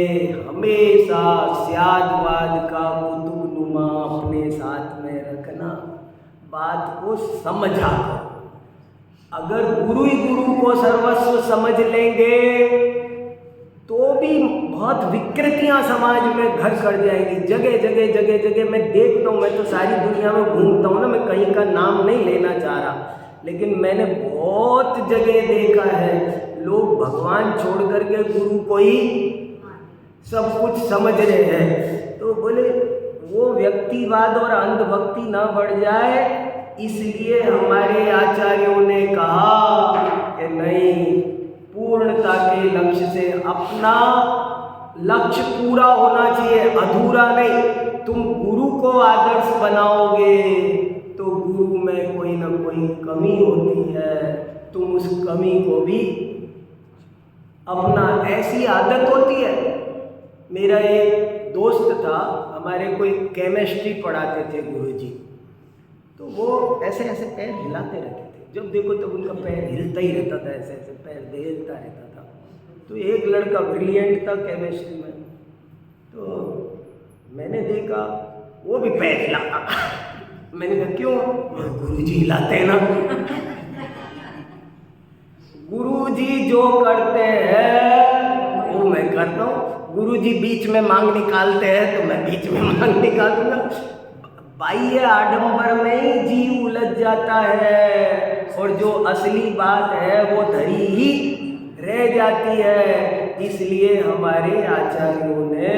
A: हमेशा स्यादवाद का कुतुबनुमा अपने साथ में रखना, बात को समझा करो। अगर गुरु ही गुरु को सर्वस्व समझ लेंगे तो भी बहुत विकृतियां समाज में घर कर जाएंगी। जगह जगह मैं देखता हूँ, मैं तो सारी दुनिया में घूमता हूँ ना, मैं कहीं का नाम नहीं लेना चाह रहा, लेकिन मैंने बहुत जगह देखा है लोग भगवान छोड़ करके गुरु को ही सब कुछ समझ रहे हैं। तो बोले वो व्यक्तिवाद और अंधभक्ति ना बढ़ जाए, इसलिए हमारे आचार्यों ने कहा कि नहीं, पूर्णता के लक्ष्य से अपना लक्ष्य पूरा होना चाहिए, अधूरा नहीं। तुम गुरु को आदर्श बनाओगे तो गुरु में कोई ना कोई कमी होती है, तुम उस कमी को भी अपना, ऐसी आदत होती है। मेरा एक दोस्त था, हमारे कोई केमिस्ट्री पढ़ाते थे गुरुजी, तो वो ऐसे ऐसे पैर हिलाते रहते थे, जब देखो तब उनका पैर हिलता ही रहता था, ऐसे ऐसे पैर हिलता रहता था। तो एक लड़का ब्रिलियंट था केमिस्ट्री में, तो मैंने देखा वो भी पैर हिलाता था। मैंने कहा क्यों? गुरुजी हिलाते हैं ना। गुरुजी जो करते हैं वो मैं करता हूँ। गुरुजी बीच में मांग निकालते हैं तो मैं बीच में मांग निकालूंगा। बाह्य आडंबर में ही जीव उलझ जाता है और जो असली बात है वो धरी ही रह जाती है। इसलिए हमारे आचार्यों ने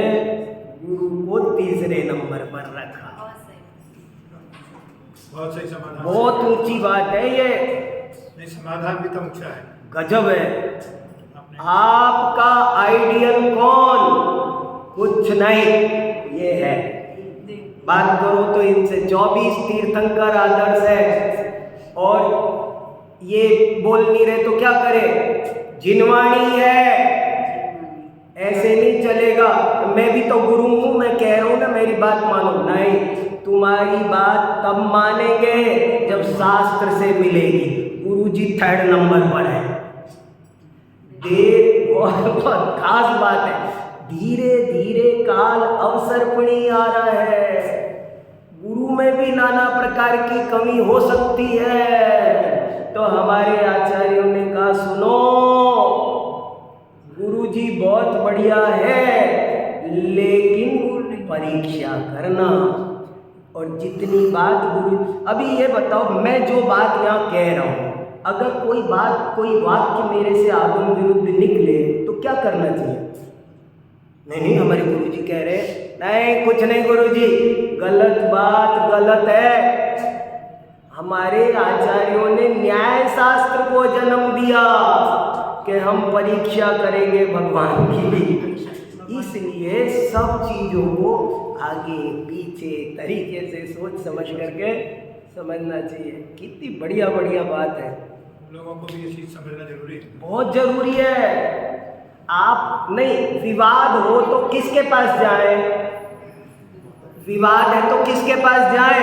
A: गुरु को तीसरे नंबर पर रखा।
B: बहुत सही समाधान,
A: बहुत ऊंची बात है ये।
B: नहीं, समाधान भी तो ऊंचा है,
A: गजब है। आपका आइडियल कौन? कुछ नहीं, ये है। बात करो तो इनसे 24 तीर्थंकर आदर्श है और ये बोल नहीं रहे तो क्या करे? जिनवाणी है, ऐसे नहीं चलेगा। मैं भी तो गुरु हूँ, मैं कह रहा हूँ ना मेरी बात मानो। नहीं, तुम्हारी बात तब मानेंगे जब शास्त्र से मिलेगी। गुरुजी 3rd नंबर पर है। देख, बहुत खास बात है। धीरे धीरे काल अवसर्पणी आ रहा है। गुरु में भी नाना प्रकार की कमी हो सकती है। तो हमारे आचार्यों ने कहा सुनो, गुरुजी बहुत बढ़िया है, लेकिन परीक्षा करना। और जितनी बात गुरु, अभी ये बताओ, मैं जो बात यहाँ कह रहा हूँ, अगर कोई बात, कोई वाक्य मेरे से आगम विरुद्ध निकले तो क्या करना चाहिए? नहीं, हमारे गुरुजी कह रहे नहीं, कुछ नहीं गुरुजी, गलत बात गलत है। हमारे आचार्यों ने न्याय शास्त्र को जन्म दिया कि हम परीक्षा करेंगे भगवान की भी। इसलिए सब चीजों को आगे पीछे तरीके से सोच समझ करके समझना चाहिए। कितनी बढ़िया बढ़िया बात है।
B: लोगों को भी ये चीज समझना जरूरी है, बहुत
A: जरूरी है। आप नहीं, विवाद हो तो किसके पास जाए? विवाद है तो किसके पास जाए?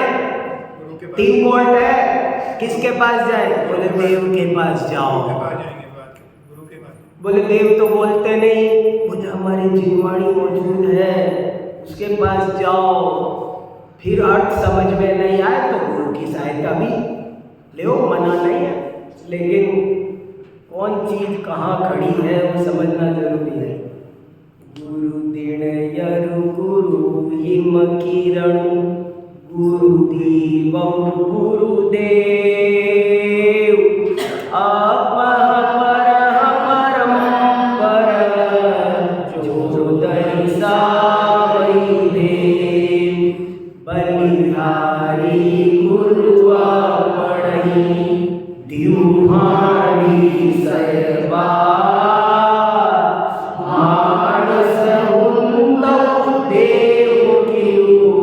A: 3 वोल्ट है, किसके पास जाए? बोले देव के पास जाओ।
B: गुरु के पास।
A: बोले देव तो बोलते नहीं, बोले हमारी जिनवाणी मौजूद है, उसके पास जाओ। फिर अर्थ समझ में नहीं आए तो गुरु की सहायता भी ले, मना नहीं है, लेकिन कौन चीज कहाँ खड़ी है वो समझना जरूरी है। गुरु दिन यरु गुरु हिम किरण, गुरु दीव गुरुदेव, आप परम पर जो दर्शा वही देव, बलिहारी गुरुआ पढ़ी दिव्हाणी सयबा, मानस हुंदौ देव कीऊ,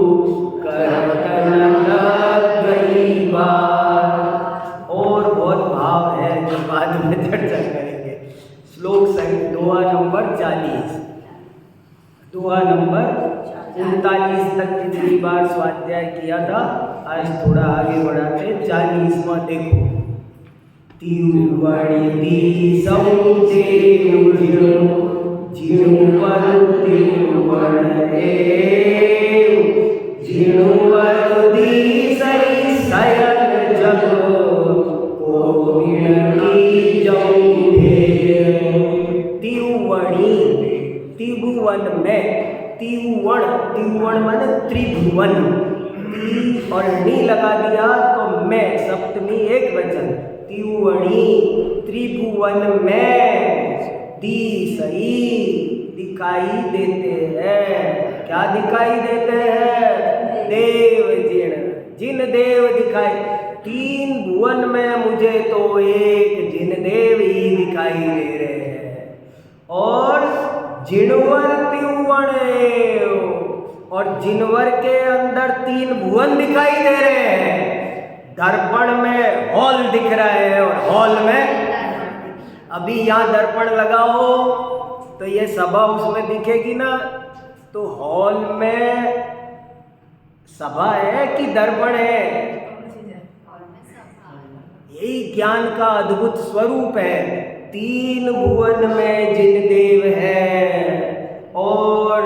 A: करतन लग गई बात। और बहुत भाव है जो बाद में चर्चा करेंगे। श्लोक संख्या दोहा नंबर 40, दोहा नंबर 39 तक पिछली बार स्वाध्याय किया था। आज थोड़ा आगे बढ़ाते 40वां देखो। तिरुवड़ी दी सौते जिणुवर तिरुवण जिणुवर दी सही सयन जग को मिणती जौधे। तिरुवणी, त्रिभुवन में, त्रिभुवन, त्रिभुवन माने त्रिभुवन, ती और नी लगा दिया तो में, सप्तमी एक वचन, त्रिभुवनी, त्रिभुवन में दिसई दिखाई देते हैं। क्या दिखाई देते हैं? देव जिन देव दिखाई, तीन भुवन में मुझे तो एक जिन देव ही दिखाई दे रहे हैं। और जिनवर त्रिभुवन, और जिनवर के अंदर तीन भुवन दिखाई दे रहे हैं। दर्पण में हॉल दिख रहा है और हॉल में, अभी यहाँ दर्पण लगाओ तो ये सभा उसमें दिखेगी ना। तो हॉल में सभा है कि दर्पण है? यही ज्ञान का अद्भुत स्वरूप है। तीन भुवन में जिन देव है और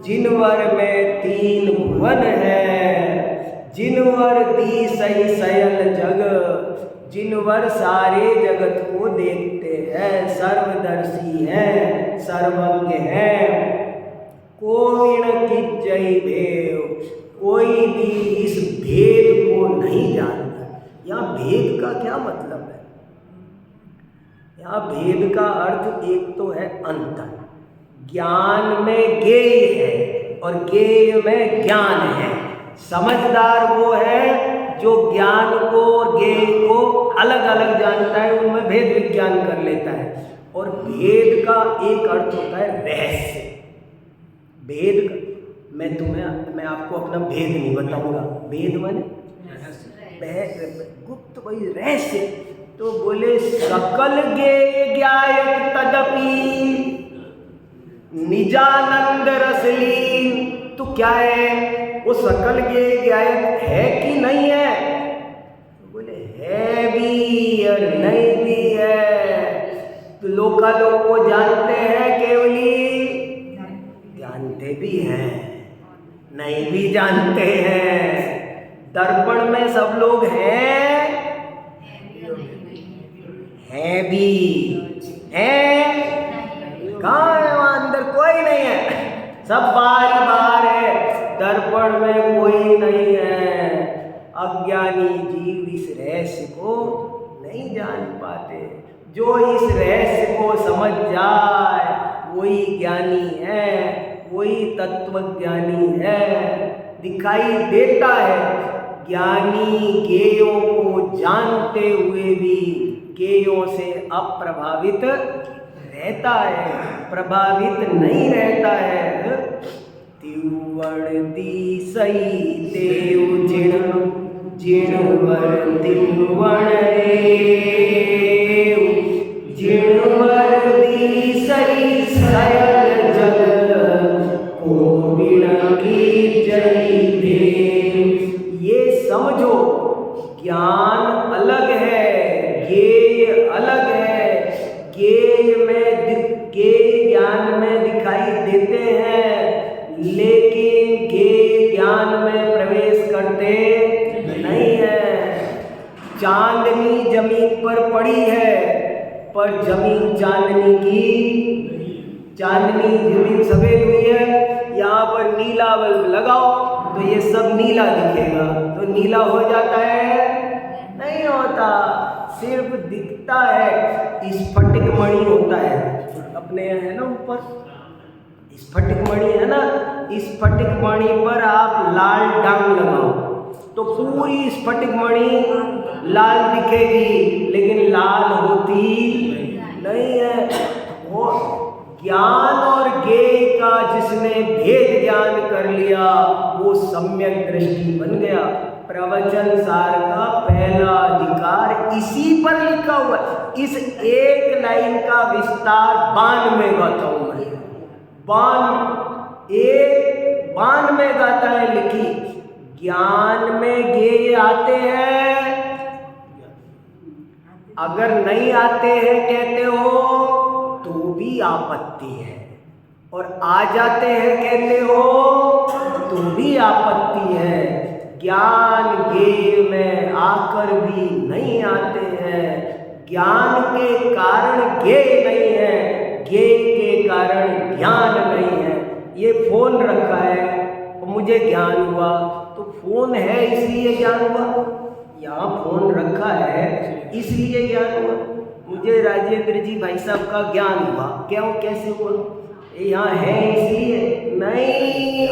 A: जिनवर में तीन भुवन है। जिनवर दी सही सयल जग, जिनवर सारे जगत को देखते हैं, सर्वदर्शी हैं, सर्वज्ञ हैं। कोविण की जय भेव, कोई भी इस भेद को नहीं जानता। यहाँ भेद का क्या मतलब है? यहाँ भेद का अर्थ एक तो है अंतर। ज्ञान में ज्ञेय है और ज्ञेय में ज्ञान है। समझदार वो है जो ज्ञान को और ज्ञेय को अलग अलग जानता है, उनमें भेद विज्ञान कर लेता है। और भेद का एक अर्थ होता है रहस्य। भेद मैं आपको अपना भेद नहीं बताऊंगा। भेद माने गुप्त, वही रहस्य। तो बोले सकल ज्ञेय ज्ञायक तदपि निजानंद रसलीन। तो क्या है वो सकल ज्ञेय ज्ञायक है कि नहीं है? तो बोले है भी और नहीं भी है। तो लोकालोक को जानते हैं केवली, जानते भी हैं, नहीं भी जानते हैं। दर्पण में सब लोग हैं भी, हैं कहाँ है? वहाँ अंदर कोई नहीं है, सब बाहर ही बाहर है। दर्पण में कोई नहीं है। अज्ञानी जीव इस रहस्य को नहीं जान पाते। जो इस रहस्य को समझ जाए वही ज्ञानी है, वही तत्वज्ञानी है। दिखाई देता है। ज्ञानी ज्ञेयों को जानते हुए भी ज्ञेयों से अप्रभावित रहता है, प्रभावित नहीं रहता है। त्रिभुवन दिसई देव जिनवर त्रिभुवन रे, जिनवर दिसई सयल जग, कोविण की जय देव। ये समझो, ज्ञान अलग है, ज्ञेय अलग है। ज्ञेय ज्ञान में दिखाई देते हैं, लेकिन ज्ञेय ज्ञान में प्रवेश करते नहीं है। चांदनी जमीन पर पड़ी है, पर जमीन चांदनी की, चांदनी जमीन सफेद हुई है। यहाँ पर नीला बल्ब लगाओ तो ये सब नीला दिखेगा। तो नीला हो जाता है? नहीं होता, सिर्फ दिखता है। स्फटिक मणि होता है अपने है ना ऊपर, स्फटिक मणि है ना। स्फटिक मणि पर आप लाल डांग लगाओ तो पूरी स्फटिक मणि लाल दिखेगी, लेकिन लाल होती नहीं है। वो ज्ञान और ज्ञेय का जिसने भेद ज्ञान कर लिया वो सम्यक दृष्टि बन गया। प्रवचन सार का पहला अधिकार इसी पर लिखा हुआ है। इस एक लाइन का विस्तार 92 गाता हूं मैं। 92 गाता है लिखी। ज्ञान में ज्ञेय आते हैं, अगर नहीं आते हैं कहते हो तो भी आपत्ति है, और आ जाते हैं कहते हो तो भी आपत्ति है। ज्ञान ज्ञेय में आकर भी नहीं आते हैं। ज्ञान के कारण ज्ञेय नहीं है, ज्ञेय के कारण ज्ञान नहीं है। ये फोन रखा है और मुझे ज्ञान हुआ, तो फोन है इसलिए ज्ञान हुआ? यहाँ फोन रखा है इसलिए ज्ञान हुआ। मुझे राजेंद्र जी भाई साहब का ज्ञान हुआ, क्यों कैसे हुआ? यहाँ है इसलिए नहीं।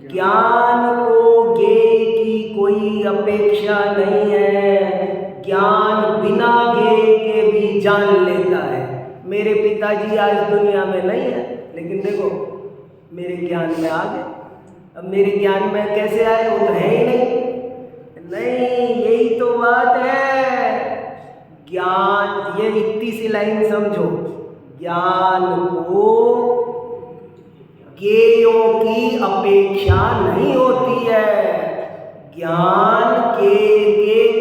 A: ज्ञान को ज्ञेय की कोई अपेक्षा नहीं है। ज्ञान बिना ज्ञेय के भी जान लेता है। मेरे पिताजी आज दुनिया में नहीं है, लेकिन देखो मेरे ज्ञान में आ गए। अब मेरे ज्ञान में कैसे आए? वो तो है ही नहीं। यही तो बात है। ज्ञान, ये इतनी सी लाइन समझो, ज्ञान को ज्ञेयों की अपेक्षा नहीं होती है। ज्ञान के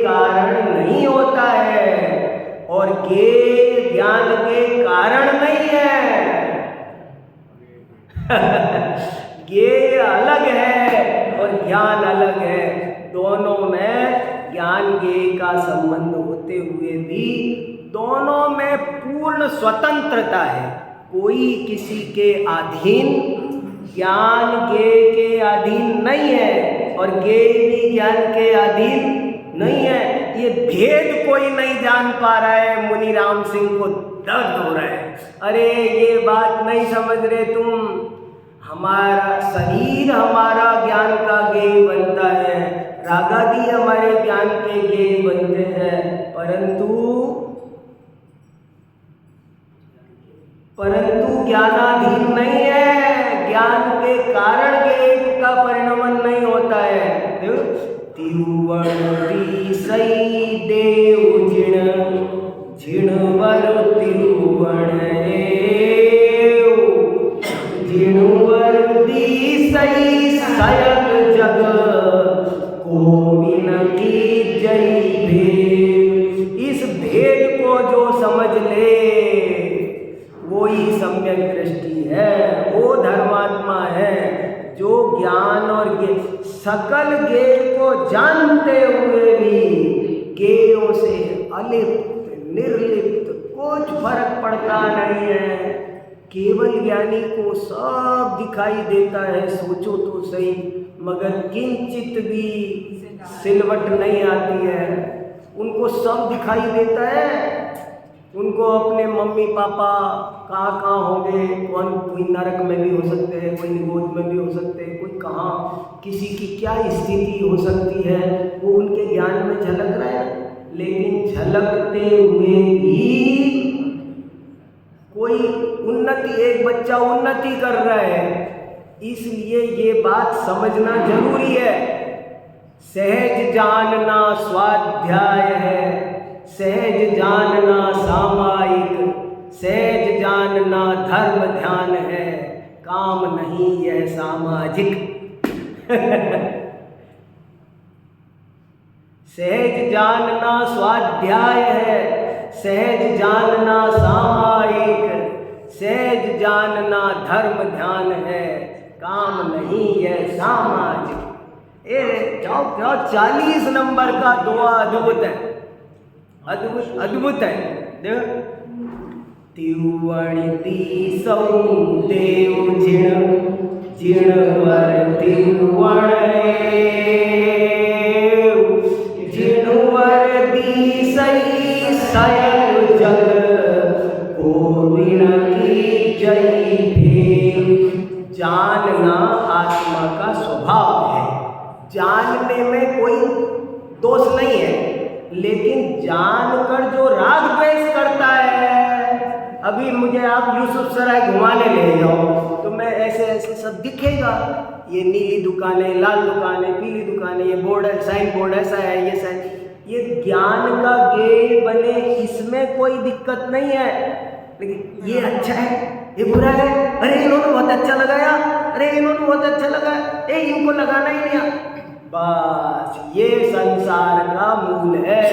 A: कारण नहीं होता है और ज्ञेय ज्ञान के कारण नहीं है। ज्ञेय अलग है और ज्ञान अलग है। दोनों में ज्ञान ज्ञेय का संबंध होते हुए भी दोनों में पूर्ण स्वतंत्रता है। कोई किसी के अधीन, ज्ञान ज्ञेय के अधीन नहीं है और ज्ञेय भी ज्ञान के अधीन नहीं है। ये भेद कोई नहीं जान पा रहा है। मुनि राम सिंह को दर्द हो रहा है। अरे ये बात नहीं समझ रहे तुम। हमारा शरीर हमारा ज्ञान का ज्ञेय बनता है, रागादि हमारे ज्ञान के ज्ञेय बनते हैं, परंतु ज्ञानाधीन नहीं है। ज्ञान के कारण ज्ञेय का परिणमन नहीं होता है। तिरुवण सई देव झिणवर तिरुवण जिणवर सई सयक जग कोविन की जय भेद। इस भेद को जो समझ ले वो ही सम्यक दृष्टि है, वो धर्मात्मा है जो ज्ञान और सकल ज्ञेय को जानते हुए भी ज्ञेयों से अलिप्त निर्लिप्त कुछ फर्क पड़ता नहीं है। केवल ज्ञानी को सब दिखाई देता है, सोचो तो सही, मगर किंचित भी सिलवट नहीं आती है। उनको सब दिखाई देता है। उनको अपने मम्मी पापा कहाँ होंगे, कोई नरक में भी हो सकते हैं, कोई निगोद में भी हो सकते हैं, कोई कहाँ, किसी की क्या स्थिति हो सकती है, वो उनके ज्ञान में झलक रहा है। लेकिन झलकते हुए भी कोई उन्नति, एक बच्चा उन्नति कर रहा है, इसलिए ये बात समझना जरूरी है। सहज जानना स्वाध्याय है, सहज जानना सामायिक, सहज जानना धर्म ध्यान है, काम नहीं यह सामाजिक। सहज जानना स्वाध्याय है, सहज जानना सामायिक, सहज जानना धर्म ध्यान है, काम नहीं यह सामाजिक। जाओ 40 नंबर का दुआ अद्भुत है, अद्भुत है। देखो, तिरुवण सौ देव जिणवर तिरुवण जिणवर सई सयल जग कोविण की जय भेद। जानना आत्मा का स्वभाव है, जानने में कोई दोष नहीं है, लेकिन जानकर जो राग द्वेष करता है। अभी मुझे आप यूसुफ सराय घुमाने ले जाओ तो मैं ऐसे ऐसे सब दिखेगा, ये नीली दुकानें, लाल दुकानें, पीली दुकानें, ये बोर्ड है, साइन बोर्ड ऐसा है, ये साइन, ये ज्ञान का ज्ञेय बने, इसमें कोई दिक्कत नहीं है। लेकिन ये अच्छा है, ये बुरा है, अरे इन्होंने बहुत अच्छा लगाया, अरे इन्होंने बहुत अच्छा लगाया, इनको लगाना ही नहीं आता। बस ये संसार का मूल है,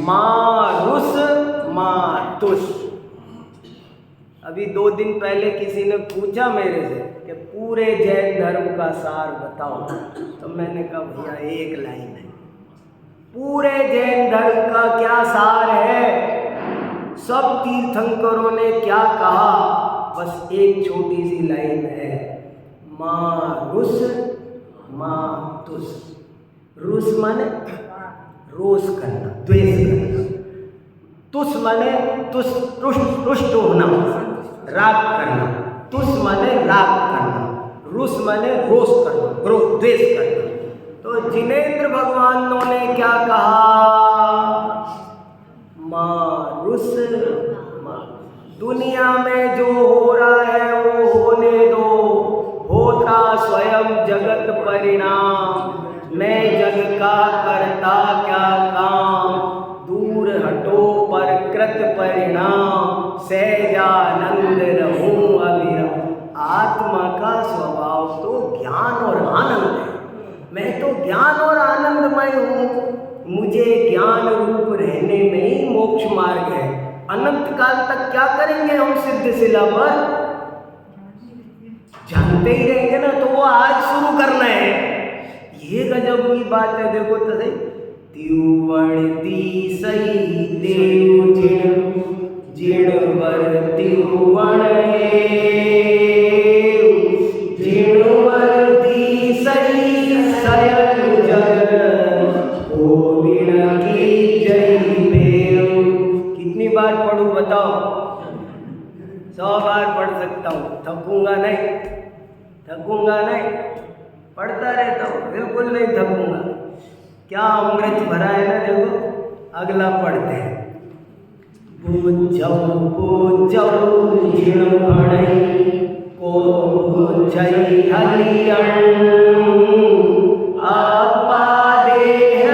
A: मारुस मातुस। अभी 2 दिन पहले किसी ने पूछा मेरे से कि पूरे जैन धर्म का सार बताओ, तो मैंने कहा भैया एक लाइन है, पूरे जैन धर्म का क्या सार है? सब तीर्थंकरों ने क्या कहा, बस एक छोटी सी लाइन है, मारुस मातुस। रुस माने रोष करना, द्वेष करना। तुस माने तुष्ट होना, राग करना। तुस माने राग करना, रुस माने रोष करना, क्रोध द्वेष करना। तो जिनेंद्र भगवानों ने क्या कहा? मारुस माँ, दुनिया में जो हो रहा है वो होने दो, होता स्वयं जगत परिणाम। मैं जग का करता क्या काम, दूर हटो पर कृत परिणाम, सहजानंद रहूं अविरम। आत्मा का स्वभाव तो ज्ञान और आनंद है। मैं तो ज्ञान और आनंदमय हूँ। मुझे ज्ञान रूप रहने में ही मोक्ष मार्ग है। अनंत काल तक क्या करेंगे हम सिद्ध शिला पर? जानते ही रहेंगे ना, तो वो आज शुरू करना है। ये गजब की बात है। देखो तो सही, तिरुवण सही देव जिण वर तिरुवण जिणवरती सही सयन जग गोविण की जय देव। कितनी बार पढ़ूं बताओ? 100 बार पढ़ सकता हूँ, थकूंगा नहीं, थकूंगा नहीं, पढ़ता रहता हूँ, बिल्कुल नहीं थकूंगा। क्या अमृत भरा है ना। देखो अगला पढ़ते हैं। पूजौ जिण भणई को जय हरियण, आपा देह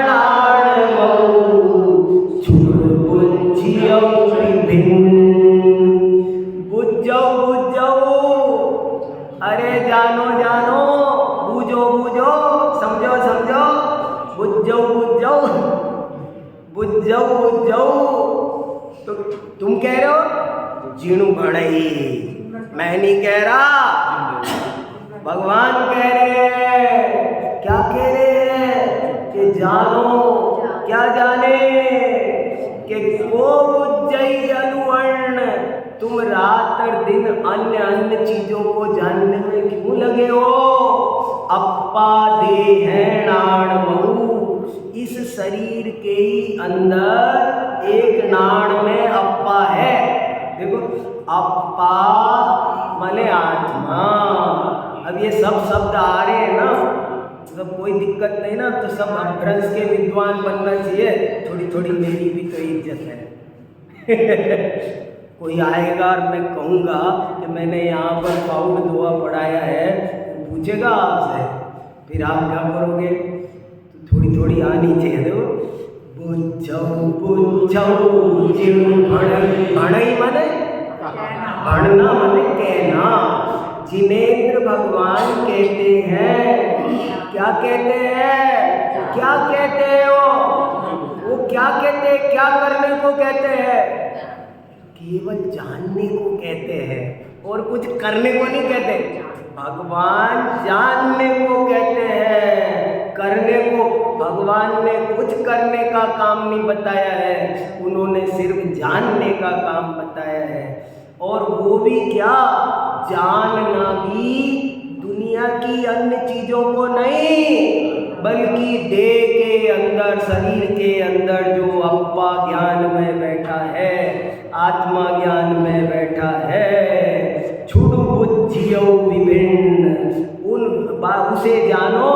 A: डाण मऊ छुड़ बुझियो विभिन्न। बुझो अरे जानो जानो, बूझो बूझो, समझो समझो, बुझो बुझो बुझो बुझो। तो तुम कह रहे हो जीणु भणई, मैं नहीं कह रहा, भगवान कह रहे हैं। क्या कह रहे हैं? कि जानो, क्या जाने? कि को बुझई अनुवर्ण, तुम रात और दिन अन्य अन्य चीजों को जानने में क्यों लगे हो? अप्पा देहणाण महू, इस शरीर के ही अंदर एक नाण में अप्पा है। देखो अप्पा माने आत्मा। अब ये सब शब्द आ रहे हैं ना, सब कोई दिक्कत नहीं ना, तो सब अपभ्रंश के विद्वान बनना चाहिए। थोड़ी थोड़ी मेरी भी तो इज्जत है। कोई आएगा और मैं कहूँगा कि मैंने यहाँ पर पाउड दुआ पढ़ाया है, पूछेगा आपसे, फिर आप क्या करोगे? तो थोड़ी थोड़ी आनी चाहिए। देखो बुझौ बुझौ जिण भणई, भणई माने भणना माने कहना। जिनेंद्र भगवान कहते हैं, क्या कहते हैं? क्या कहते हो? वो क्या कहते हैं? क्या करने को कहते हैं? केवल जानने को कहते हैं और कुछ करने को नहीं कहते। भगवान जानने को कहते हैं, करने को भगवान ने कुछ करने का काम नहीं बताया है, उन्होंने सिर्फ जानने का काम बताया है। और वो भी क्या? जानना भी दुनिया की अन्य चीजों को नहीं, बल्कि देह के अंदर, शरीर के अंदर जो अप्पा ज्ञान में बैठा है, आत्मा ज्ञान में बैठा है। छुड़ बुझियो विभिन्न, उसे जानो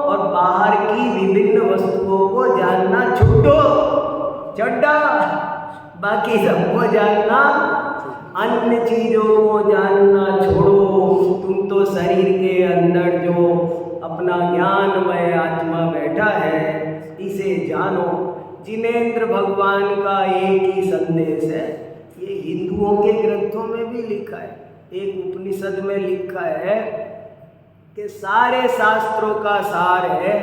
A: और बाहर की विभिन्न वस्तुओं को जानना छुड़ो, चड्डा, बाकी सबको जानना, अन्य चीजों को जानना छोड़ो। तुम तो शरीर के अंदर जो अपना ज्ञानमय आत्मा बैठा है, इसे जानो। जिनेंद्र भगवान का एक ही संदेश है। ये हिंदुओं के ग्रंथों में भी लिखा है, एक उपनिषद में लिखा है कि सारे शास्त्रों का सार है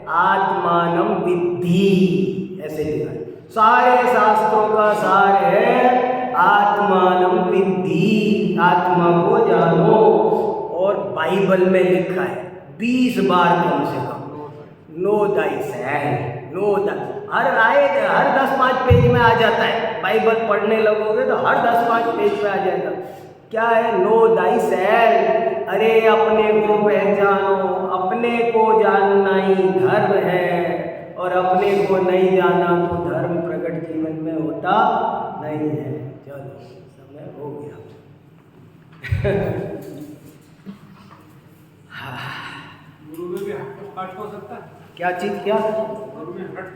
A: आत्मानं विद्धि, ऐसे लिखा है। सारे शास्त्रों का सार है आत्मानं विद्धि, आत्मा को जानो। और बाइबल में लिखा है 20 बार कम से कम, नो थायसेल्फ, नो हर 10-5 पेज में आ जाता है। बाइबल पढ़ने लगोगे तो हर 10-5 पेज में आ जाएगा। क्या है? No thyself. अरे अपने को पहचानो, अपने को जानना जानना ही धर्म है, और अपने को नहीं जाना तो धर्म प्रकट जीवन में होता नहीं है। चलो समय हो गया।
B: गुरु में भी हट हो सकता है।
A: क्या चीज? क्या
B: गुरु में हट